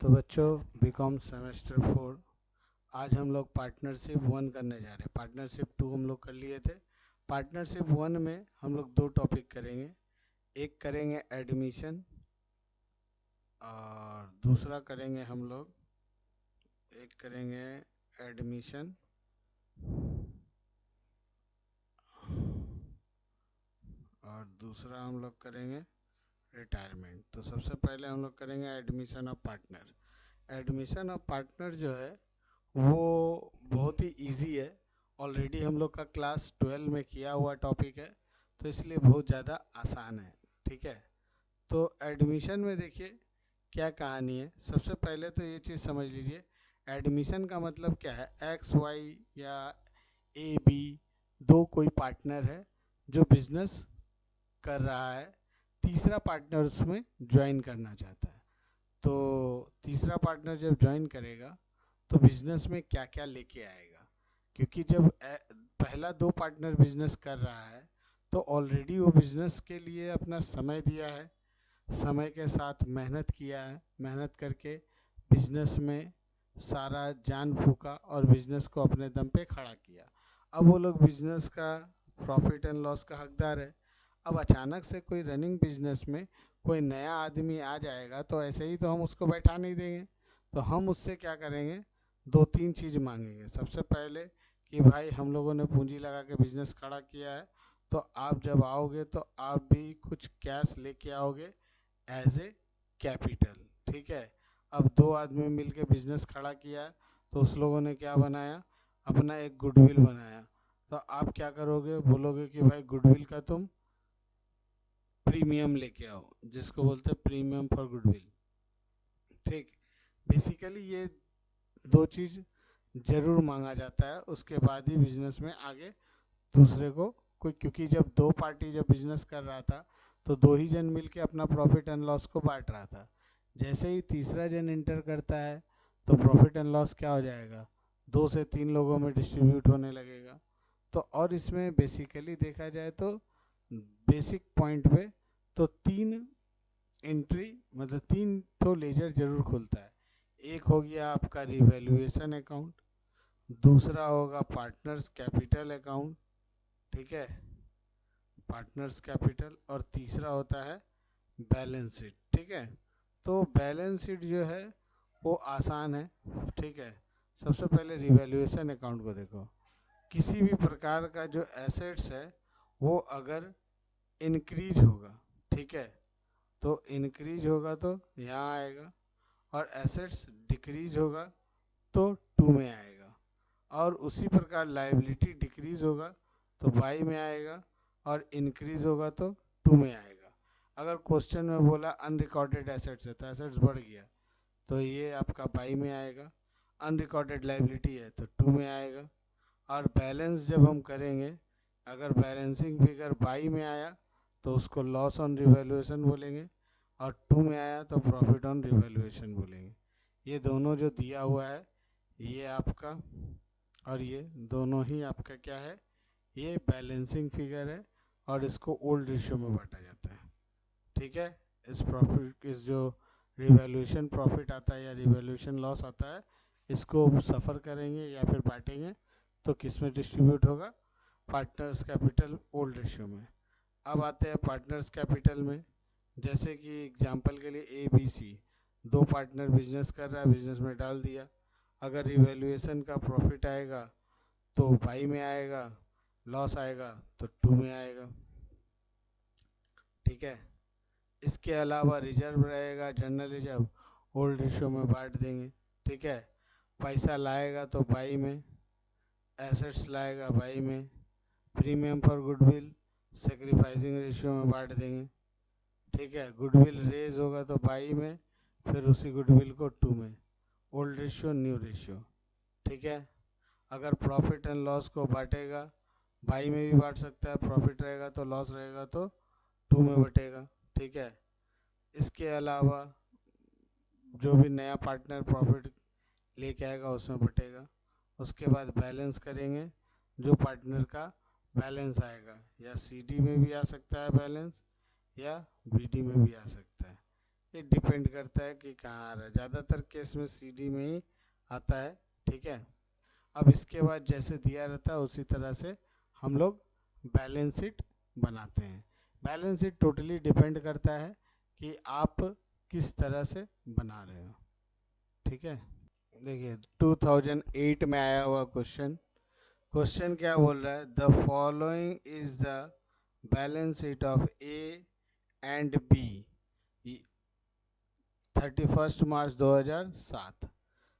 तो बच्चों BCom semester 4 आज हम लोग पार्टनरशिप 1 करने जा रहे हैं। पार्टनरशिप 2 हम लोग कर लिए थे। पार्टनरशिप 1 में हम लोग दो टॉपिक करेंगे। एक करेंगे एडमिशन और दूसरा करेंगे हम लोग एडमिशन और दूसरा हम लोग करेंगे रिटायरमेंट। तो सबसे पहले हम लोग करेंगे admission of partner. Admission of partner जो है वो बहुत ही इजी है। ऑलरेडी हम लोग का क्लास 12 में किया हुआ टॉपिक है, तो इसलिए बहुत ज़्यादा आसान है। ठीक है, तो एडमिशन में देखिए क्या कहानी है। सबसे पहले तो ये चीज़ समझ लीजिए, एडमिशन का मतलब क्या है। एक्स वाई या ए बी दो कोई पार्टनर है जो बिजनेस कर रहा है, तीसरा पार्टनर उसमें ज्वाइन करना चाहता है। तो तीसरा पार्टनर जब ज्वाइन करेगा तो बिजनेस में क्या क्या लेके आएगा, क्योंकि जब पहला दो पार्टनर बिजनेस कर रहा है तो ऑलरेडी वो बिजनेस के लिए अपना समय दिया है, समय के साथ मेहनत किया है, मेहनत करके बिजनेस में सारा जान फूका और बिजनेस को अपने दम पे खड़ा किया। अब वो लोग बिजनेस का प्रॉफिट एंड लॉस का हकदार है। अब अचानक से कोई रनिंग बिजनेस में कोई नया आदमी आ जाएगा तो ऐसे ही तो हम उसको बैठा नहीं देंगे। तो हम उससे क्या करेंगे, दो तीन चीज़ मांगेंगे। सबसे पहले कि भाई हम लोगों ने पूंजी लगा के बिजनेस खड़ा किया है, तो आप जब आओगे तो आप भी कुछ कैश लेके आओगे एज ए कैपिटल। ठीक है, अब दो आदमी मिलके बिजनेस खड़ा किया है तो उस लोगों ने क्या बनाया, अपना एक गुडविल बनाया। तो आप क्या करोगे, बोलोगे कि भाई गुडविल का तुम प्रीमियम लेके आओ, जिसको बोलते हैं प्रीमियम फॉर गुडविल। ठीक, बेसिकली ये दो चीज़ जरूर मांगा जाता है, उसके बाद ही बिजनेस में आगे दूसरे को कोई, क्योंकि जब दो पार्टी जब बिजनेस कर रहा था तो दो ही जन मिलके अपना प्रॉफिट एंड लॉस को बांट रहा था। जैसे ही तीसरा जन इंटर करता है तो प्रॉफिट एंड लॉस क्या हो जाएगा, दो से तीन लोगों में डिस्ट्रीब्यूट होने लगेगा। तो और इसमें बेसिकली देखा जाए तो बेसिक पॉइंट पे तो तीन एंट्री मतलब तीन तो लेजर जरूर खुलता है। एक हो गया आपका रिवैल्यूएशन अकाउंट, दूसरा होगा पार्टनर्स कैपिटल अकाउंट, ठीक है, पार्टनर्स कैपिटल, और तीसरा होता है बैलेंस शीट। ठीक है, तो बैलेंस शीट जो है वो आसान है। ठीक है, सबसे पहले रिवैल्यूएशन अकाउंट को देखो। किसी भी प्रकार का जो एसेट्स है वो अगर इंक्रीज होगा, ठीक है, तो इंक्रीज होगा तो यहाँ आएगा, और एसेट्स डिक्रीज होगा तो टू में आएगा, और उसी प्रकार लाइबिलिटी डिक्रीज होगा तो वाई में आएगा, और इंक्रीज होगा तो टू में आएगा। अगर क्वेश्चन में बोला अनरिकॉर्डेड एसेट्स है तो एसेट्स बढ़ गया तो ये आपका वाई में आएगा, अनरिकॉर्डेड लाइबिलिटी है तो टू में आएगा। और बैलेंस जब हम करेंगे, अगर बैलेंसिंग फिगर वाई में आया तो उसको लॉस ऑन रिवैल्यूएशन बोलेंगे, और टू में आया तो प्रॉफिट ऑन रिवैल्यूएशन बोलेंगे। ये दोनों जो दिया हुआ है ये आपका, और ये दोनों ही आपका क्या है, ये बैलेंसिंग फिगर है, और इसको ओल्ड रेशियो में बांटा जाता है। ठीक है, इस जो रिवैल्यूएशन प्रॉफिट आता है या रिवैल्यूएशन लॉस आता है, इसको सफ़र करेंगे या फिर बांटेंगे तो किस में डिस्ट्रीब्यूट होगा, पार्टनर्स कैपिटल ओल्ड रेशियो में। अब आते हैं पार्टनर्स कैपिटल में। जैसे कि एग्जांपल के लिए ए बी सी दो पार्टनर बिजनेस कर रहा है, बिजनेस में डाल दिया। अगर रिवैल्यूएशन का प्रॉफिट आएगा तो वाई में आएगा, लॉस आएगा तो टू में आएगा। ठीक है, इसके अलावा रिजर्व रहेगा, जनरल रिजर्व ओल्ड रेशियो में बांट देंगे। ठीक है, पैसा लाएगा तो वाई में, एसेट्स लाएगा वाई में, premium for goodwill sacrificing ratio में बांट देंगे। ठीक है, गुडविल रेज होगा तो वाई में, फिर उसी गुडविल को टू में, ओल्ड रेशियो न्यू रेशियो। ठीक है, अगर प्रॉफिट एंड लॉस को बांटेगा, वाई में भी बांट सकता है, प्रॉफिट रहेगा तो लॉस रहेगा तो टू में बटेगा। ठीक है, इसके अलावा जो भी नया पार्टनर प्रॉफिट लेके आएगा उसमें बटेगा। उसके बाद बैलेंस करेंगे, जो पार्टनर का बैलेंस आएगा, या सी डी में भी आ सकता है बैलेंस, या बी डी में भी आ सकता है। ये डिपेंड करता है कि कहाँ आ रहा है, ज़्यादातर केस में सीडी में ही आता है। ठीक है, अब इसके बाद जैसे दिया रहता है उसी तरह से हम लोग बैलेंस शीट बनाते हैं। बैलेंस शीट टोटली डिपेंड करता है कि आप किस तरह से बना रहे हो। ठीक है, देखिए 2008 में आया हुआ क्वेश्चन। क्वेश्चन क्या बोल रहा है, the following is the balance sheet of A and B 31 March 2007।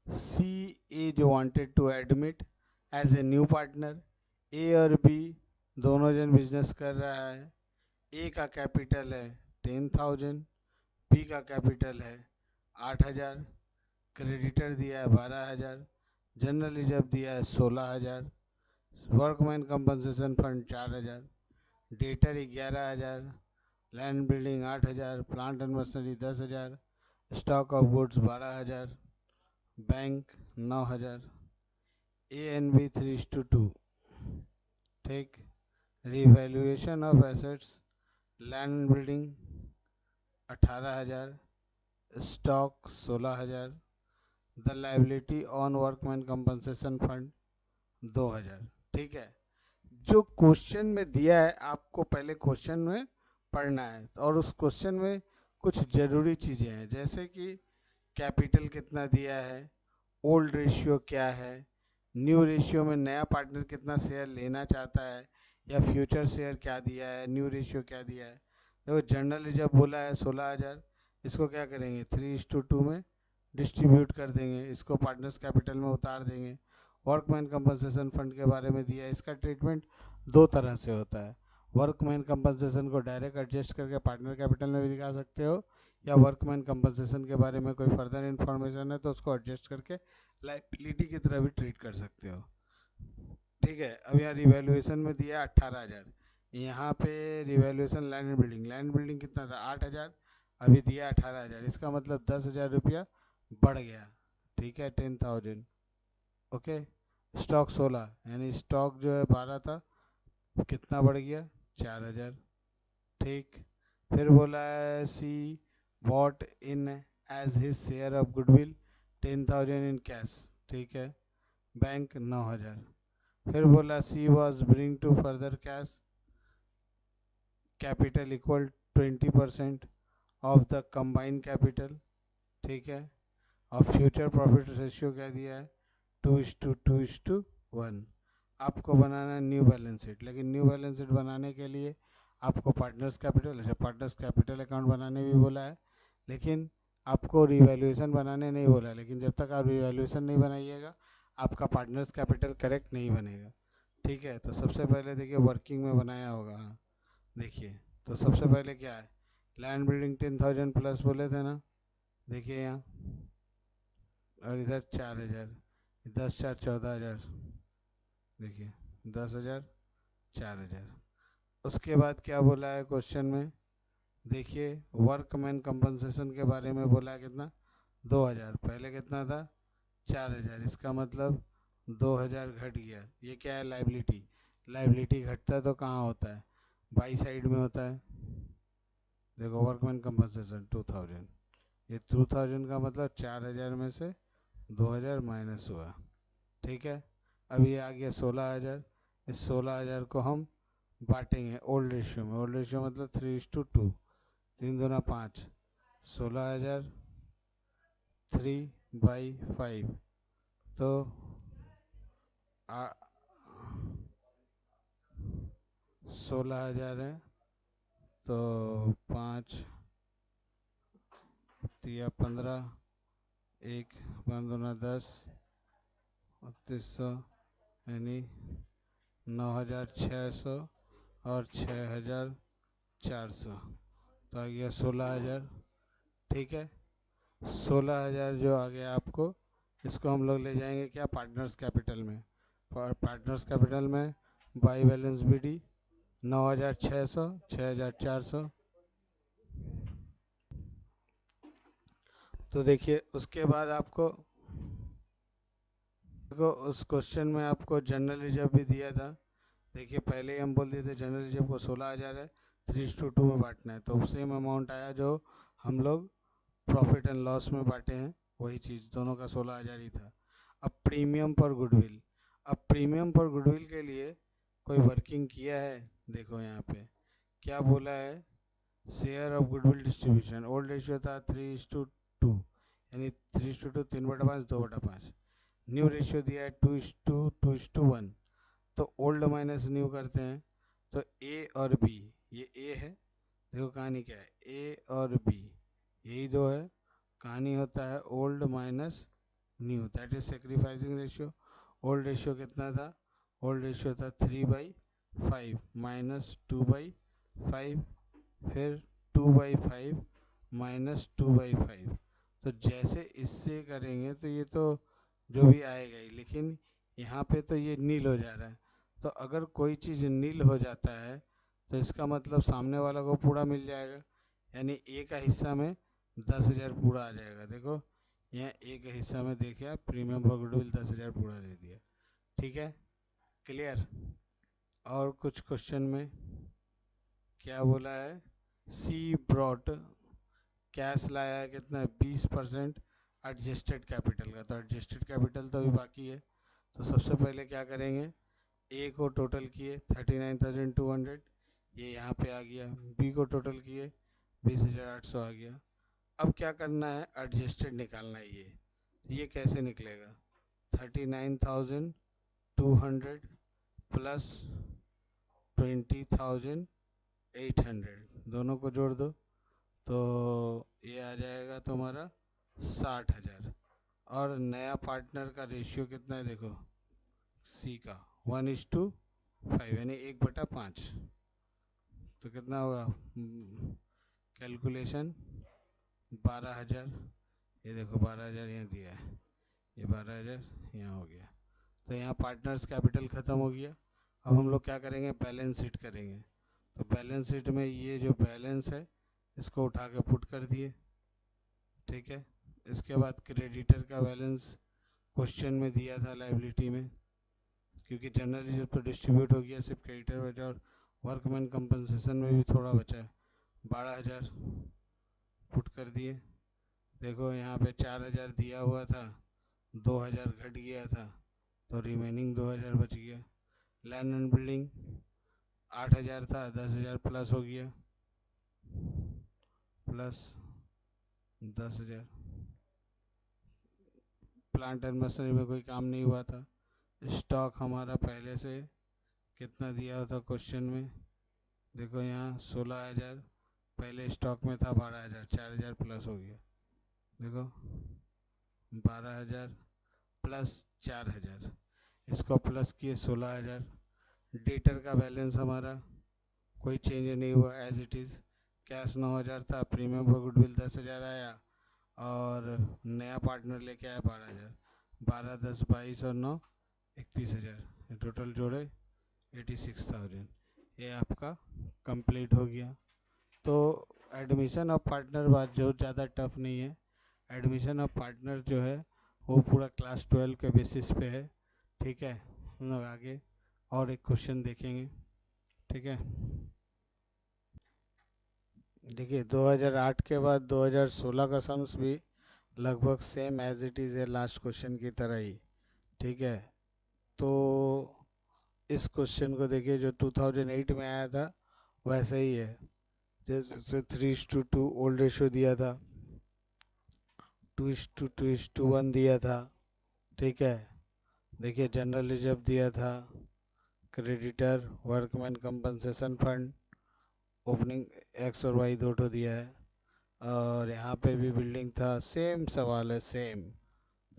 C A जो wanted to admit as a new partner, A और बी दोनों जन बिजनेस कर रहा है। ए का कैपिटल है 10,000, बी का कैपिटल है 8,000, क्रेडिटर दिया है 12,000, जनरल रिजर्व दिया है 16,000, workman compensation fund 4,000, debtor 11,000, land building 8,000, plant and machinery 10,000, stock of goods 12,000, bank 9,000, A and B 3:2। ठीक, revaluation of assets, land building 18,000, stock 16,000, the liability on workman compensation fund 2,000। ठीक है, जो question में दिया है आपको पहले क्वेश्चन में पढ़ना है, और उस क्वेश्चन में कुछ ज़रूरी चीज़ें हैं, जैसे कि कैपिटल कितना दिया है, ओल्ड रेशियो क्या है, न्यू रेशियो में नया पार्टनर कितना शेयर लेना चाहता है, या फ्यूचर शेयर क्या दिया है, न्यू रेशियो क्या दिया है। देखो जनरल रिजर्व बोला है 16,000, इसको क्या करेंगे 3:2 में डिस्ट्रीब्यूट कर देंगे, इसको पार्टनर्स कैपिटल में उतार देंगे। वर्कमैन कंपनसेशन फंड के बारे में दिया है, इसका ट्रीटमेंट दो तरह से होता है। वर्कमैन कंपनसेशन को डायरेक्ट एडजस्ट करके पार्टनर कैपिटल में भी दिखा सकते हो, या वर्कमैन कंपनसेशन के बारे में कोई फर्दर इन्फॉर्मेशन है तो उसको एडजस्ट करके लाइबिलिटी की तरह भी ट्रीट कर सकते हो। ठीक है, अब यहाँ रिवैल्यूएशन में दिया 18,000, यहाँ पे रिवैल्यूएशन लैंड बिल्डिंग कितना था 8,000, अभी दिया 18,000, इसका मतलब 10,000 रुपया बढ़ गया। ठीक है, 10,000। ओके, स्टॉक 16, यानी स्टॉक जो है 12 था, कितना बढ़ गया 4,000। ठीक, फिर बोला है C bought in as his share of goodwill 10,000 in cash. ठीक है, बैंक 9,000। फिर बोला C was bring to further cash capital equal 20% of the combined capital. ठीक है, और फ्यूचर प्रॉफिट रेशियो क्या दिया है 2:1। आपको बनाना है न्यू बैलेंस शीट, लेकिन न्यू बैलेंस शीट बनाने के लिए आपको पार्टनर्स कैपिटल, अच्छा पार्टनर्स कैपिटल अकाउंट बनाने भी बोला है, लेकिन आपको रिवैल्यूएशन बनाने नहीं बोला है। लेकिन जब तक आप रिवैल्यूएशन नहीं बनाइएगा आपका पार्टनर्स कैपिटल करेक्ट नहीं बनेगा। ठीक है, तो सबसे पहले देखिए वर्किंग में बनाया होगा। हाँ देखिए, तो सबसे पहले क्या है, लैंड बिल्डिंग 10,000 प्लस बोले थे ना, देखिए यहाँ, और इधर 4,000, 10 4 14,000, देखिए 10,000 4,000। उसके बाद क्या बोला है क्वेश्चन में, देखिए वर्कमैन कंपनसेशन के बारे में बोला है कितना 2,000, पहले कितना था 4,000, इसका मतलब 2,000 घट गया। ये क्या है लाइबिलिटी, लाइबिलिटी घटता तो कहाँ होता है, बाई साइड में होता है। देखो वर्कमैन कंपनसेशन 2,000, ये 2,000 का मतलब 4,000 में से 2,000 माइनस हुआ। ठीक है, अब ये आ गया 16,000, इस 16,000 को हम बांटेंगे ओल्ड रेशियो में, ओल्ड रेशियो मतलब 3:2, 3 दूना 5, 16,000 3/5, तो 16,000 है, तो 5 या 15, 1 5 दूना 10, 3,300, यानी 9,600 और 6,400, तो आ गया 16,000। ठीक है, 16,000 जो आ गया आपको, इसको हम लोग ले जाएंगे क्या पार्टनर्स कैपिटल में, पार्टनर्स कैपिटल में बाई बैलेंस बी डी 9,600 6,400। तो देखिए उसके बाद आपको उस क्वेश्चन में आपको जनरल रिजर्व भी दिया था। देखिए पहले ही हम बोल दिए थे जनरल रिजर्व को 16,000 है, 3:2 में बांटना है, तो सेम अमाउंट आया जो हम लोग प्रॉफिट एंड लॉस में बांटे हैं, वही चीज़, दोनों का 16,000 ही था। अब प्रीमियम पर गुडविल, अब प्रीमियम पर गुडविल के लिए कोई वर्किंग किया है? देखो यहाँ पे क्या बोला है, share of goodwill distribution, old ratio था 3:2, यानी 3:2, 3/5, 2/5। न्यू रेशियो दिया है 2:1, तो ओल्ड माइनस न्यू करते हैं, तो ए और बी, ये ए है, देखो कहानी क्या है, ए और बी यही दो है, कहानी होता है old minus new, that is sacrificing ratio. Old ratio कितना था? ओल्ड रेशियो था 3/5 माइनस 2/5, फिर 2/5 माइनस 2/5। तो जैसे इससे करेंगे तो ये तो जो भी आएगा ही, लेकिन यहाँ पे तो ये नील हो जा रहा है। तो अगर कोई चीज़ नील हो जाता है तो इसका मतलब सामने वाला को पूरा मिल जाएगा, यानी ए का हिस्सा में 10,000 पूरा आ जाएगा। देखो यहाँ ए के हिस्सा में देखे आप, प्रीमियम फॉर गुडविल 10,000 पूरा दे दिया। ठीक है, क्लियर? और कुछ क्वेश्चन में क्या बोला है, सी ब्रॉट कैश लाया है कितना, 20% एडजस्टेड कैपिटल का, तो एडजस्टेड कैपिटल तो अभी बाकी है। तो सबसे पहले क्या करेंगे, ए को टोटल किए 39,200, ये यहाँ पे आ गया, बी को टोटल किए 20,800 आ गया। अब क्या करना है, एडजस्टेड निकालना है। ये कैसे निकलेगा, 39,200 प्लस 20,800, दोनों को जोड़ दो तो ये आ जाएगा तुम्हारा 60,000। और नया पार्टनर का रेशियो कितना है, देखो सी का 1:5, यानी 1/5, तो कितना होगा, कैलकुलेशन 12,000, ये देखो 12,000 यहाँ दिया है, ये 12,000 यहाँ हो गया। तो यहाँ पार्टनर्स कैपिटल ख़त्म हो गया। अब हम लोग क्या करेंगे, बैलेंस शीट करेंगे। तो बैलेंस शीट में ये जो बैलेंस है इसको उठा के पुट कर दिए। ठीक है, इसके बाद क्रेडिटर का बैलेंस क्वेश्चन में दिया था लाइबिलिटी में, क्योंकि जनरल रिजर्व तो डिस्ट्रीब्यूट हो गया, सिर्फ क्रेडिटर बचा, और वर्कमैन कंपनसेशन में भी थोड़ा बचा है, 12,000 पुट कर दिए। देखो यहाँ पे 4,000 दिया हुआ था, 2,000 घट गया था, तो रिमेनिंग 2,000 बच गया। लैंड एंड बिल्डिंग 8,000 था, 10,000 प्लस हो गया, प्लस 10,000। प्लांट एंड मशीनरी में कोई काम नहीं हुआ था। स्टॉक हमारा पहले से कितना दिया होता क्वेश्चन में, देखो यहाँ 16,000 पहले स्टॉक में था, 12,000, 4,000 प्लस हो गया। देखो 12,000 प्लस 4,000, इसको प्लस किए 16,000। डेटर का बैलेंस हमारा कोई चेंज नहीं हुआ, एज इट इज़। कैश 9,000 था, प्रीमियम फॉर गुडविल 10,000 आया, और नया पार्टनर लेके आया 12,000। 12, 10, 22 और 9, 31,000, टोटल जोड़े 86,000। ये आपका कंप्लीट हो गया। तो एडमिशन ऑफ पार्टनर बात जो ज़्यादा टफ नहीं है। एडमिशन ऑफ पार्टनर जो है वो पूरा क्लास 12 के बेसिस पे है। ठीक है, हम लोग आगे और एक क्वेश्चन देखेंगे। ठीक है, देखिए 2008 के बाद 2016 का सम्स भी लगभग सेम एज इट इज़ है, लास्ट क्वेश्चन की तरह ही। ठीक है, तो इस क्वेश्चन को देखिए, जो 2008 में आया था वैसे ही है, जैसे 3:2 ओल्ड रेशियो दिया था, 2:1 दिया था। ठीक है, देखिए जनरल रिजर्व दिया था, creditor, workman compensation fund, opening x और वाई दो ठो दिया है, और यहाँ पे भी बिल्डिंग था, सेम सवाल है, सेम।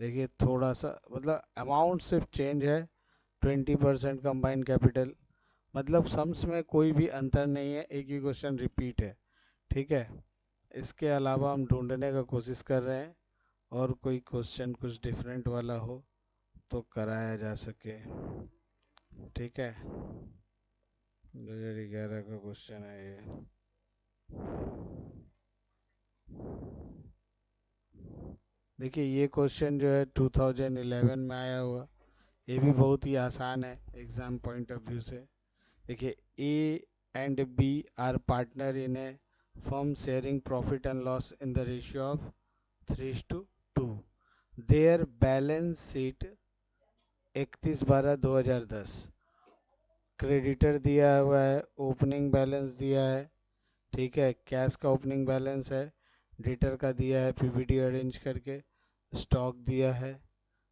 देखिए थोड़ा सा मतलब अमाउंट सिर्फ चेंज है, 20% कंबाइंड कैपिटल, मतलब सम्स में कोई भी अंतर नहीं है, एक ही क्वेश्चन रिपीट है। ठीक है, इसके अलावा हम ढूंढने का कोशिश कर रहे हैं, और कोई क्वेश्चन कुछ डिफरेंट वाला हो तो कराया जा सके। ठीक है, 2011 का क्वेश्चन है ये। देखिए ये क्वेश्चन जो है 2011 में आया हुआ, ये भी बहुत ही आसान है एग्ज़ाम पॉइंट ऑफ व्यू से। देखिए A and B are partner in a firm sharing profit and loss in the ratio of 3:2. Their balance sheet 31/12/2010 creditor दिया हुआ है, ओपनिंग बैलेंस दिया है, ठीक है, कैश का ओपनिंग बैलेंस है, डेटर का दिया है पीपीटी अरेंज करके, स्टॉक दिया है,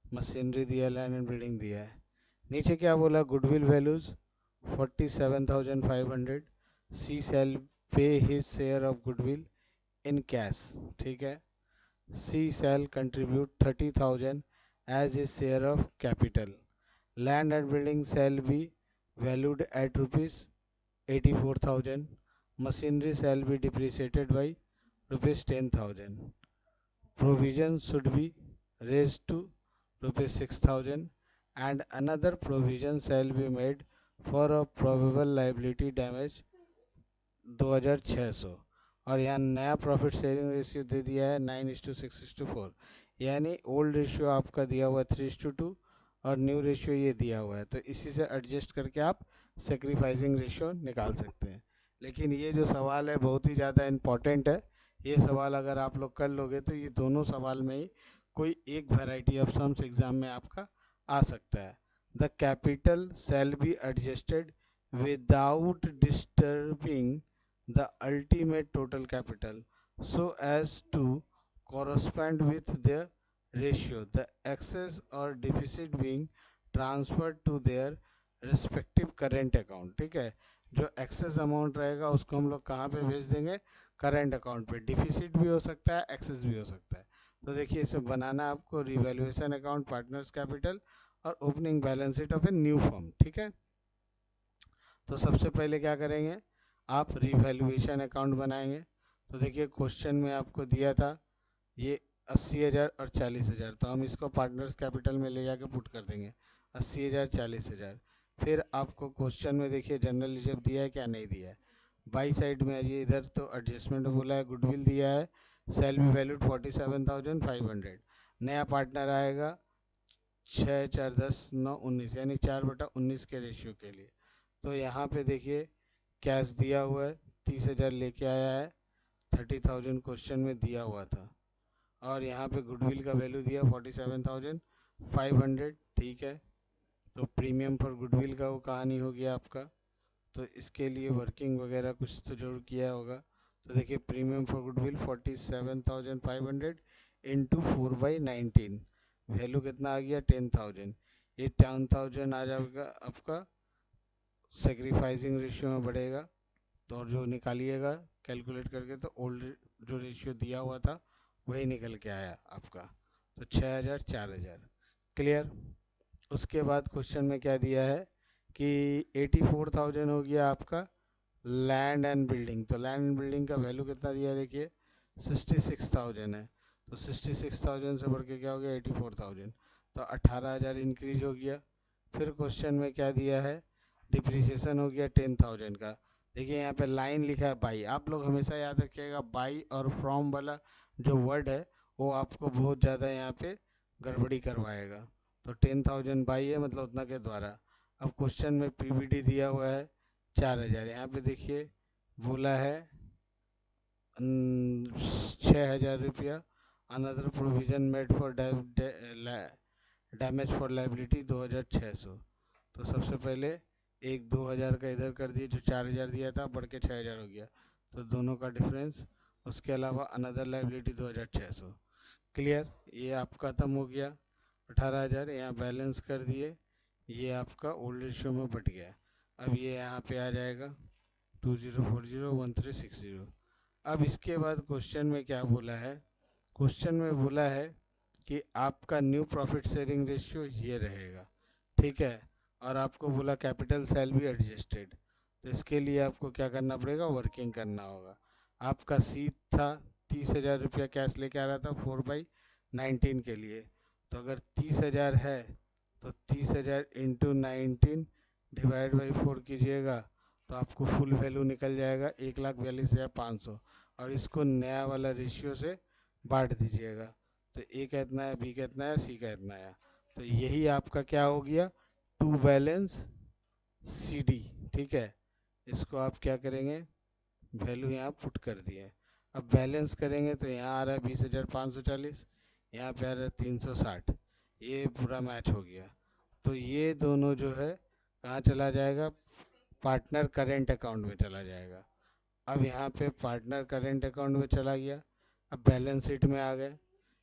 मशीनरी दिया है, लैंड एंड बिल्डिंग दिया है। नीचे क्या बोला, goodwill values 47,500, C shall pay his share of goodwill in cash, ठीक है, C shall contribute 30,000 as his share of capital, land and building shall be valued at rupees 84,000, machinery shall be depreciated by rupees 10,000, provision should be raised to rupees 6,000 and another provision shall be made for a probable liability damage 2,600। और यहाँ नया profit sharing ratio दे दिया है 9:6:4, यानी old ratio आपका दिया हुआ है 3:2 और न्यू रेशियो ये दिया हुआ है, तो इसी से एडजस्ट करके आप सेक्रीफाइसिंग रेशियो निकाल सकते हैं। लेकिन ये जो सवाल है बहुत ही ज़्यादा इम्पॉर्टेंट है, ये सवाल अगर आप लोग कर लोगे तो ये दोनों सवाल में ही कोई एक वैरायटी ऑफ सम्स एग्जाम में आपका आ सकता है। The capital shall be adjusted without disturbing the ultimate total capital so as to correspond with the ratio, the excess or deficit being transferred to their respective current account, ठीक है, जो excess amount रहेगा उसको हम लोग कहाँ पे भेज देंगे, करंट अकाउंट पे, डिफिसिट भी हो सकता है, एक्सेस भी हो सकता है। तो देखिए इसमें बनाना आपको रिवैल्यूएशन अकाउंट, पार्टनर्स कैपिटल और opening balance sheet of a new firm, ठीक है। तो सबसे पहले क्या करेंगे, आप रिवैल्यूएशन अकाउंट बनाएंगे। तो देखिए क्वेश्चन में आपको दिया था ये 80,000 और 40,000, तो हम इसको पार्टनर्स कैपिटल में ले जाके पुट कर देंगे 80,000 40,000। फिर आपको क्वेश्चन में देखिए जनरल रिजर्व दिया है क्या नहीं दिया है, बाई साइड में आइए इधर, तो एडजस्टमेंट बोला है, गुडविल दिया है, सेल बी वैल्यूड 47,500, नया पार्टनर आएगा 6 4 10 9 19 यानी 4/19 के रेशियो के लिए। तो यहाँ पे देखिए कैश दिया हुआ है 30,000 लेके आया है, 30,000 क्वेश्चन में दिया हुआ था, और यहाँ पे गुडविल का वैल्यू दिया 47,500, ठीक है। तो प्रीमियम पर गुडविल का वो कहानी हो गया आपका, तो इसके लिए वर्किंग वगैरह कुछ तो जरूर किया होगा। तो देखिए premium for goodwill 47,500 into 4/19, value कितना आ गया 10,000, ये 10,000 आ जाएगा आपका सेक्रीफाइसिंग रेशियो में बढ़ेगा, तो और जो निकालिएगा कैलकुलेट करके तो ओल्ड जो रेशियो दिया हुआ था वही निकल के आया आपका, तो 6,000 4,000, क्लियर। उसके बाद क्वेश्चन में क्या दिया है कि 84,000 हो गया आपका लैंड एंड बिल्डिंग, तो लैंड एंड बिल्डिंग का वैल्यू कितना दिया है देखिए 66,000 है, तो 66,000 से बढ़ के क्या हो गया 84,000, तो 18,000 इंक्रीज हो गया। फिर क्वेश्चन में क्या दिया है, डिप्रिसिएशन हो गया 10,000 का, देखिए यहाँ पे लाइन लिखा है बाई, आप लोग हमेशा याद रखिएगा बाई और फ्रॉम वाला जो वर्ड है वो आपको बहुत ज़्यादा यहाँ पे गड़बड़ी करवाएगा। तो 10,000 बाई है मतलब उतना के द्वारा। अब क्वेश्चन में पीवीडी दिया हुआ है 4,000, यहाँ पे देखिए बोला है 6,000 रुपया, another provision made for damage for liability 2,600। तो सबसे पहले एक 2,000 का इधर कर दिए, जो 4,000 दिया था बढ़ के 6,000 हो गया, तो दोनों का डिफरेंस, उसके अलावा अनदर लाइबिलिटी 2,600, क्लियर। ये आपका खत्म हो गया 18,000, यहाँ बैलेंस कर दिए, ये आपका ओल्ड रेशियो में बट गया। अब ये यहाँ पे आ जाएगा 20401360। अब इसके बाद क्वेश्चन में क्या बोला है, क्वेश्चन में बोला है कि आपका न्यू प्रॉफिट शेयरिंग रेशियो ये रहेगा, ठीक है, और आपको बोला कैपिटल शैल बी एडजस्टेड, तो इसके लिए आपको क्या करना पड़ेगा, वर्किंग करना होगा। आपका सी था 30,000 रुपया कैश लेके आ रहा था 4/19 के लिए, तो अगर 30,000 है तो 30,000 इंटू 19 डिवाइड बाई 4 कीजिएगा तो आपको फुल वैल्यू निकल जाएगा 1,42,500, और इसको नया वाला रेशियो से बांट दीजिएगा, तो ए का इतना है, बी का इतना है, सी का इतना है, तो यही आपका क्या हो गया टू बैलेंस सी डी, ठीक है। इसको आप क्या करेंगे वैल्यू यहाँ पुट कर दी है। अब बैलेंस करेंगे तो यहाँ आ रहा है 20,540, यहाँ पे आ रहा है 360, ये पूरा मैच हो गया। तो ये दोनों जो है कहाँ चला जाएगा, पार्टनर करेंट अकाउंट में चला जाएगा। अब यहाँ पे पार्टनर करेंट अकाउंट में चला गया। अब बैलेंस शीट में आ गए,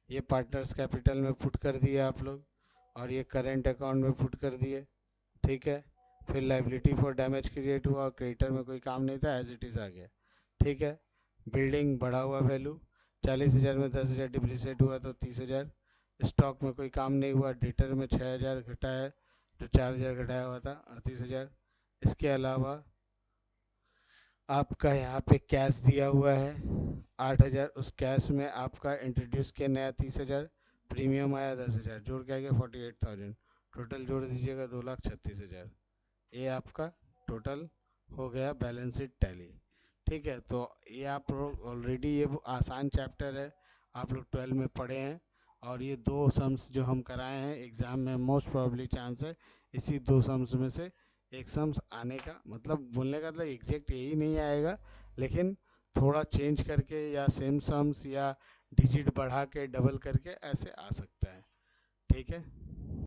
ये पार्टनर्स कैपिटल में पुट कर दिए आप लोग, और ये करेंट अकाउंट में पुट कर दिए, ठीक है। फिर लाइबिलिटी फॉर डैमेज क्रिएट हुआ, क्रेडिटर में कोई काम नहीं था, एज इट इज़ आ गया, ठीक है। बिल्डिंग बढ़ा हुआ वैल्यू, 40,000 में 10,000 डिप्रिसिएट हुआ तो 30,000। स्टॉक में कोई काम नहीं हुआ, डेटर में 6,000 घटा है, जो 4,000 घटाया हुआ था 38,000। इसके अलावा आपका यहाँ पे कैश दिया हुआ है 8,000, उस कैश में आपका इंट्रोड्यूस किया नया 30,000, प्रीमियम आया 10,000, जोड़ के आ गया 48,000, टोटल जोड़ दीजिएगा 2,36,000। ये आपका टोटल हो गया बैलेंस शीट टैली, ठीक है। तो ये आप लोग ऑलरेडी, ये आसान चैप्टर है, आप लोग 12 में पढ़े हैं, और ये दो सम्स जो हम कराए हैं एग्ज़ाम में मोस्ट प्रॉब्ली चांस है इसी दो सम्स में से एक सम्स आने का। मतलब बोलने का मतलब एग्जैक्ट यही नहीं आएगा, लेकिन थोड़ा चेंज करके या सेम सम्स या डिजिट बढ़ा के डबल करके ऐसे आ सकता है, ठीक है।